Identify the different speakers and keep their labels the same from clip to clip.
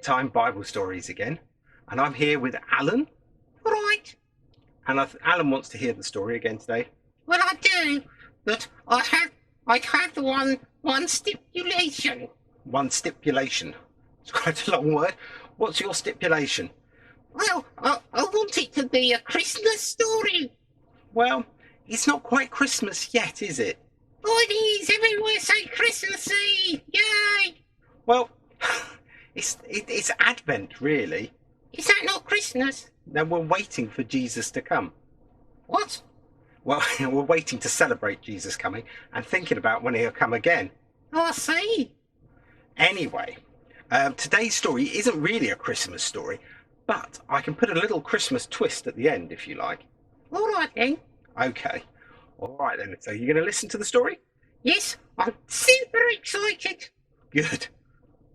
Speaker 1: Bedtime Bible Stories again, and I'm here with Alan.
Speaker 2: Right.
Speaker 1: And Alan wants to hear the story again today.
Speaker 2: Well, I do, but I have one stipulation.
Speaker 1: One stipulation. It's quite a long word. What's your stipulation?
Speaker 2: Well, I want it to be a Christmas story.
Speaker 1: Well, it's not quite Christmas yet, is it?
Speaker 2: Oh, it is. Everywhere say Christmassy. Yay!
Speaker 1: Well, it's Advent, really.
Speaker 2: Is that not Christmas?
Speaker 1: Now we're waiting for Jesus to come.
Speaker 2: What?
Speaker 1: Well, we're waiting to celebrate Jesus coming and thinking about when he'll come again.
Speaker 2: Oh, I see.
Speaker 1: Anyway, today's story isn't really a Christmas story, but I can put a little Christmas twist at the end if you like.
Speaker 2: All right then.
Speaker 1: Okay. All right then. So you're going to listen to the story?
Speaker 2: Yes, I'm super excited.
Speaker 1: Good.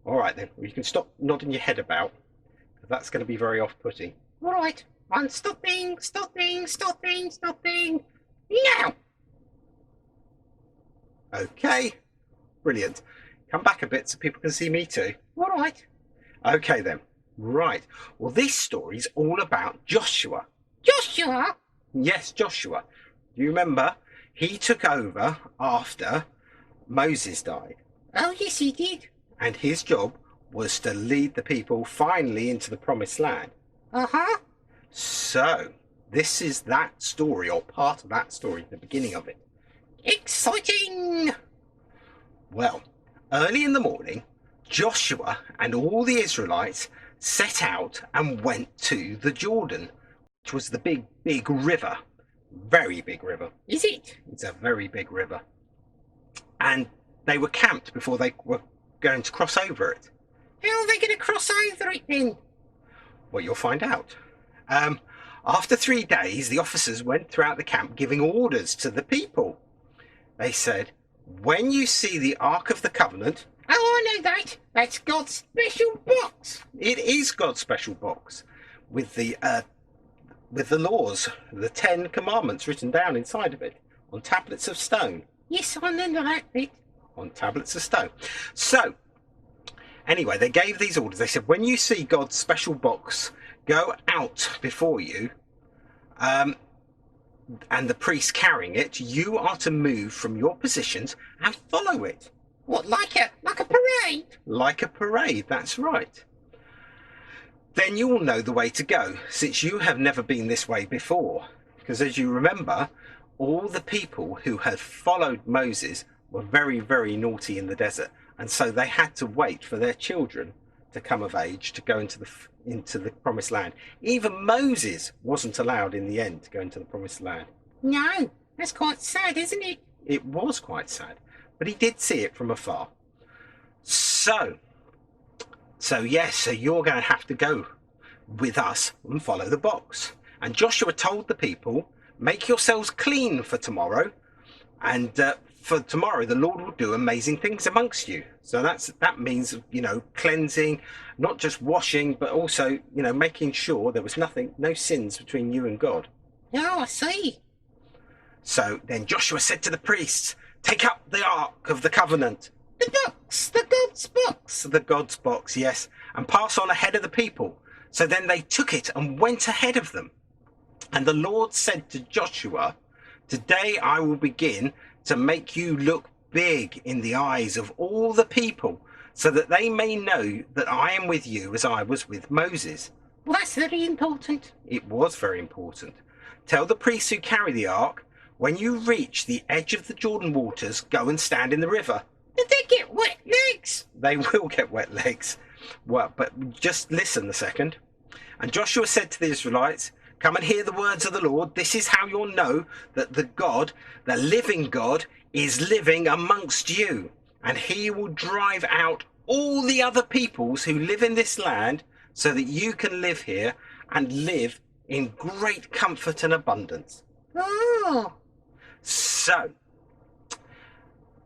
Speaker 1: All right then. Well, you can stop nodding your head about. That's going to be very off-putting.
Speaker 2: All right. I'm stopping. Now.
Speaker 1: Okay. Brilliant. Come back a bit so people can see me too.
Speaker 2: All right.
Speaker 1: Okay then. Right. Well, this story's all about Joshua.
Speaker 2: Joshua.
Speaker 1: Yes, Joshua. You remember? He took over after Moses died.
Speaker 2: Oh, yes, he did.
Speaker 1: And his job was to lead the people finally into the promised land.
Speaker 2: Uh-huh.
Speaker 1: So, this is that story, or part of that story, the beginning of it.
Speaker 2: Exciting.
Speaker 1: Well, early in the morning, Joshua and all the Israelites set out and went to the Jordan, which was the big river. Very big river.
Speaker 2: Is it?
Speaker 1: It's a very big river. And they were camped before they were going to cross over it.
Speaker 2: How are they going to cross over it then?
Speaker 1: Well, you'll find out. After 3 days, the officers went throughout the camp giving orders to the people. They said, when you see the Ark of the Covenant...
Speaker 2: Oh, I know that. That's God's special box.
Speaker 1: It is God's special box with the laws, the 10 commandments written down inside of it on tablets of stone.
Speaker 2: Yes, I remember that bit.
Speaker 1: On tablets of stone. So, anyway, they gave these orders. They said, when you see God's special box go out before you, and the priest carrying it, you are to move from your positions and follow it.
Speaker 2: What, like a parade?
Speaker 1: Like a parade, that's right. Then you will know the way to go, since you have never been this way before. Because as you remember, all the people who had followed Moses were very, very naughty in the desert, and so they had to wait for their children to come of age to go into the promised land. Even Moses wasn't allowed in the end to go into the promised land.
Speaker 2: No, that's quite sad, isn't it?
Speaker 1: It was quite sad, but he did see it from afar. So yes, so you're going to have to go with us and follow the box. And Joshua told the people, make yourselves clean for tomorrow, and for tomorrow the Lord will do amazing things amongst you. So that means, cleansing, not just washing, but also, making sure there was no sins between you and God.
Speaker 2: Oh, I see.
Speaker 1: So then Joshua said to the priests, take up the Ark of the Covenant.
Speaker 2: The box, the God's box.
Speaker 1: The God's box, yes, and pass on ahead of the people. So then they took it and went ahead of them. And the Lord said to Joshua, today I will begin to make you look big in the eyes of all the people, so that they may know that I am with you as I was with Moses.
Speaker 2: Well, that's very important.
Speaker 1: It was very important. Tell the priests who carry the ark, when you reach the edge of the Jordan waters, go and stand in the river.
Speaker 2: Did they get wet legs?
Speaker 1: They will get wet legs. Well, but just listen a second. And Joshua said to the Israelites, come and hear the words of the Lord. This is how you'll know that the living God, is living amongst you. And he will drive out all the other peoples who live in this land, so that you can live here and live in great comfort and abundance.
Speaker 2: Oh.
Speaker 1: So,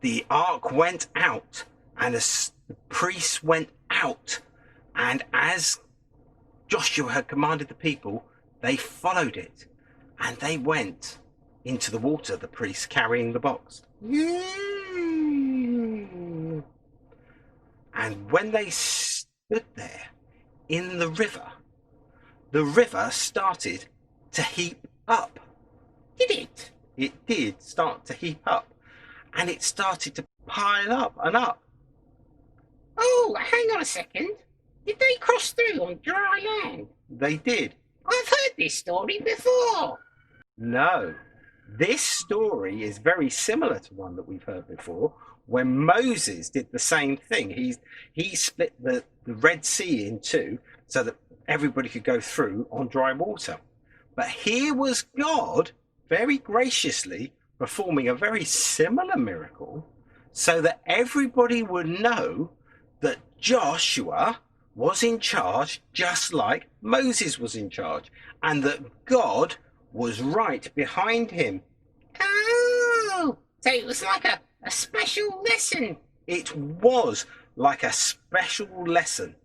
Speaker 1: the ark went out, and the priests went out, and as Joshua had commanded the people, they followed it, and they went into the water, the priests carrying the box. And when they stood there in the river started to heap up.
Speaker 2: Did it?
Speaker 1: It did start to heap up, and it started to pile up and up.
Speaker 2: Oh, hang on a second. Did they cross through on dry land?
Speaker 1: They did.
Speaker 2: I've heard this story before.
Speaker 1: No, this story is very similar to one that we've heard before, when Moses did the same thing. He split the Red Sea in two so that everybody could go through on dry water. But here was God very graciously performing a very similar miracle so that everybody would know that Joshua was in charge just like Moses was in charge, and that God was right behind him.
Speaker 2: Oh, so it was like a special lesson.
Speaker 1: It was like a special lesson.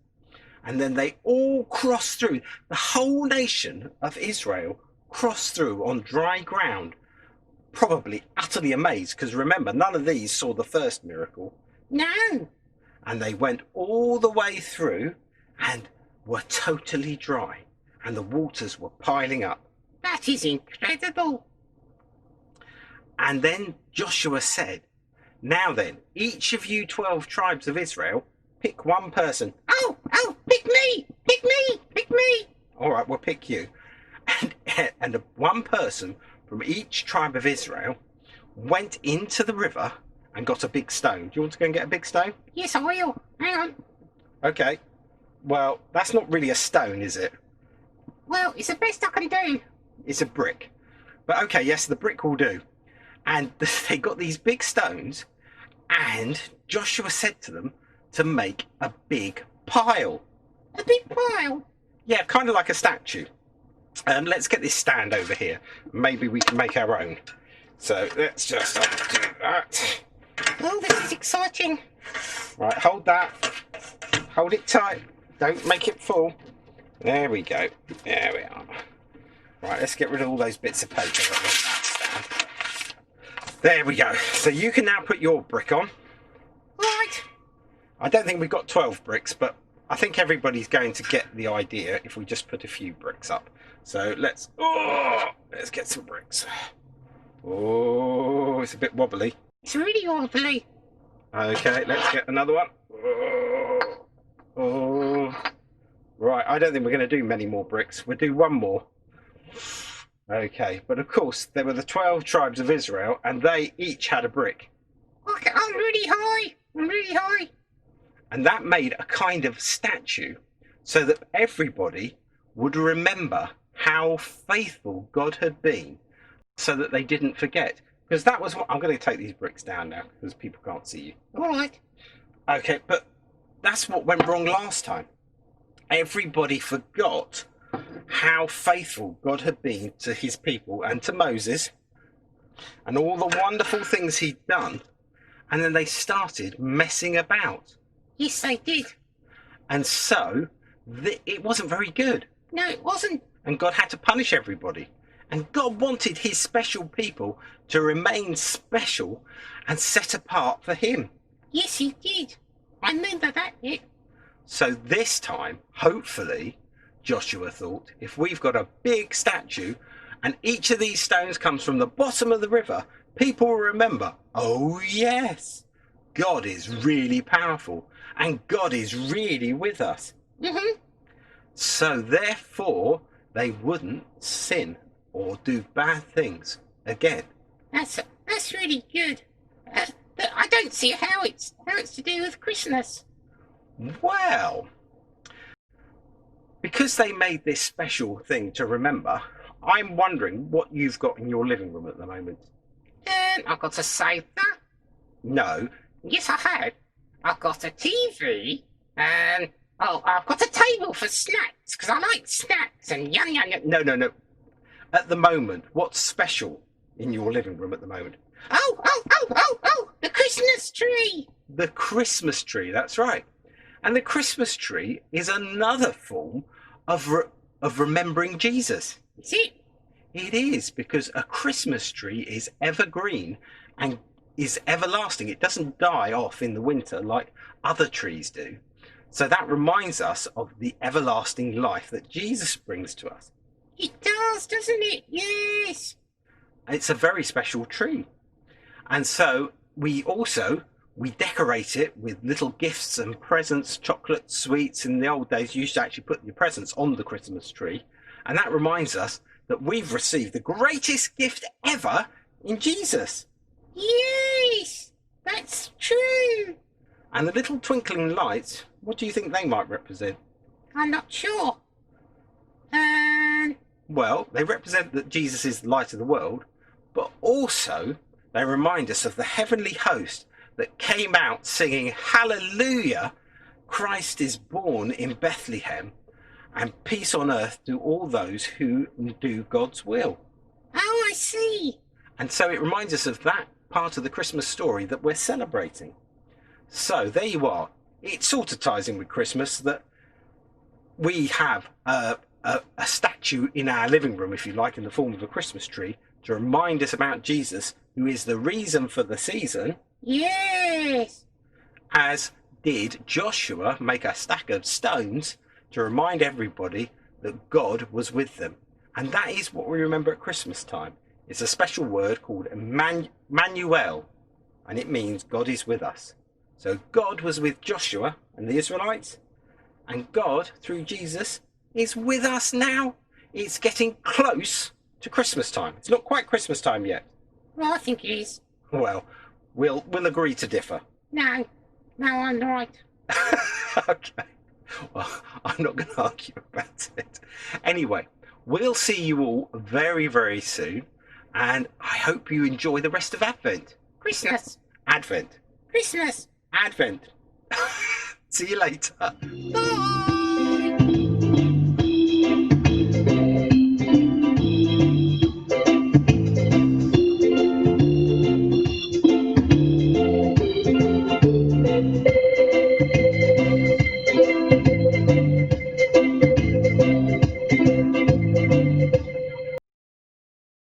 Speaker 1: And then they all crossed through. The whole nation of Israel crossed through on dry ground, probably utterly amazed, because remember, none of these saw the first miracle.
Speaker 2: No.
Speaker 1: And they went all the way through and were totally dry, and the waters were piling up.
Speaker 2: That is incredible.
Speaker 1: And then Joshua said, "Now then, each of you 12 tribes of Israel, pick one person."
Speaker 2: Oh, pick me, pick me, pick me.
Speaker 1: All right, we'll pick you. And one person from each tribe of Israel went into the river and got a big stone. Do you want to go and get a big stone?
Speaker 2: Yes, I will. Hang on.
Speaker 1: Okay. Well, that's not really a stone, is it?
Speaker 2: Well, it's the best I can do.
Speaker 1: It's a brick. But okay, yes, the brick will do. And they got these big stones, and Joshua said to them to make a big pile.
Speaker 2: A big pile?
Speaker 1: Yeah, kind of like a statue. Let's get this stand over here. Maybe we can make our own. So let's just do that.
Speaker 2: Oh, this is exciting.
Speaker 1: Right, hold that. Hold it tight. Don't make it fall. There we go. There we are. Right, let's get rid of all those bits of paper that went that stand. There we go. So you can now put your brick on.
Speaker 2: Right.
Speaker 1: I don't think we've got 12 bricks, but I think everybody's going to get the idea if we just put a few bricks up. So let's get some bricks. Oh, it's a bit wobbly.
Speaker 2: It's really wobbly.
Speaker 1: Okay, let's get another one. Oh. Right, I don't think we're going to do many more bricks. We'll do one more. Okay, but of course, there were the 12 tribes of Israel, and they each had a brick.
Speaker 2: Okay, I'm really high. I'm really high.
Speaker 1: And that made a kind of statue so that everybody would remember how faithful God had been, so that they didn't forget. Because that was what I'm going to take these bricks down now because people can't see you.
Speaker 2: All right.
Speaker 1: Okay, but that's what went wrong last time. Everybody forgot how faithful God had been to his people and to Moses and all the wonderful things he'd done. And then they started messing about.
Speaker 2: Yes, they did.
Speaker 1: And so it wasn't very good.
Speaker 2: No, it wasn't.
Speaker 1: And God had to punish everybody. And God wanted his special people to remain special and set apart for him.
Speaker 2: Yes, he did. I remember that bit.
Speaker 1: So this time, hopefully, Joshua thought, if we've got a big statue and each of these stones comes from the bottom of the river, people will remember, oh yes, God is really powerful and God is really with us.
Speaker 2: Mm-hmm.
Speaker 1: So therefore, they wouldn't sin or do bad things again.
Speaker 2: That's really good. But I don't see how it's to do with Christmas.
Speaker 1: Well, because they made this special thing to remember, I'm wondering what you've got in your living room at the moment.
Speaker 2: I've got a sofa.
Speaker 1: No.
Speaker 2: Yes, I have. I've got a TV. I've got a table for snacks, because I like snacks and yum.
Speaker 1: No. At the moment, what's special in your living room at the moment?
Speaker 2: Oh, the Christmas tree.
Speaker 1: The Christmas tree, that's right. And the Christmas tree is another form of remembering Jesus.
Speaker 2: Is it?
Speaker 1: It is, because a Christmas tree is evergreen and is everlasting. It doesn't die off in the winter like other trees do. So that reminds us of the everlasting life that Jesus brings to us.
Speaker 2: It does, doesn't it? Yes.
Speaker 1: It's a very special tree. And so we decorate it with little gifts and presents, chocolate, sweets. In the old days, you used to actually put your presents on the Christmas tree. And that reminds us that we've received the greatest gift ever in Jesus.
Speaker 2: Yes, that's true.
Speaker 1: And the little twinkling lights, what do you think they might represent?
Speaker 2: I'm not sure.
Speaker 1: Well, they represent that Jesus is the light of the world, but also they remind us of the heavenly host that came out singing, "Hallelujah! Christ is born in Bethlehem, and peace on earth to all those who do God's will."
Speaker 2: Oh, I see.
Speaker 1: And so it reminds us of that part of the Christmas story that we're celebrating. So there you are. It sort of ties in with Christmas that we have a statue in our living room, if you like, in the form of a Christmas tree to remind us about Jesus, who is the reason for the season.
Speaker 2: Yes.
Speaker 1: As did Joshua make a stack of stones to remind everybody that God was with them. And that is what we remember at Christmas time. It's a special word called Emmanuel, and it means God is with us. So God was with Joshua and the Israelites, and God, through Jesus, is with us now. It's getting close to Christmas time. It's not quite Christmas time yet.
Speaker 2: Well, I think it is.
Speaker 1: Well, we'll agree to differ.
Speaker 2: No, I'm right.
Speaker 1: Okay. Well, I'm not going to argue about it. Anyway, we'll see you all very, very soon, and I hope you enjoy the rest of Advent.
Speaker 2: Christmas.
Speaker 1: Advent.
Speaker 2: Christmas.
Speaker 1: Advent. See you later.
Speaker 2: Bye.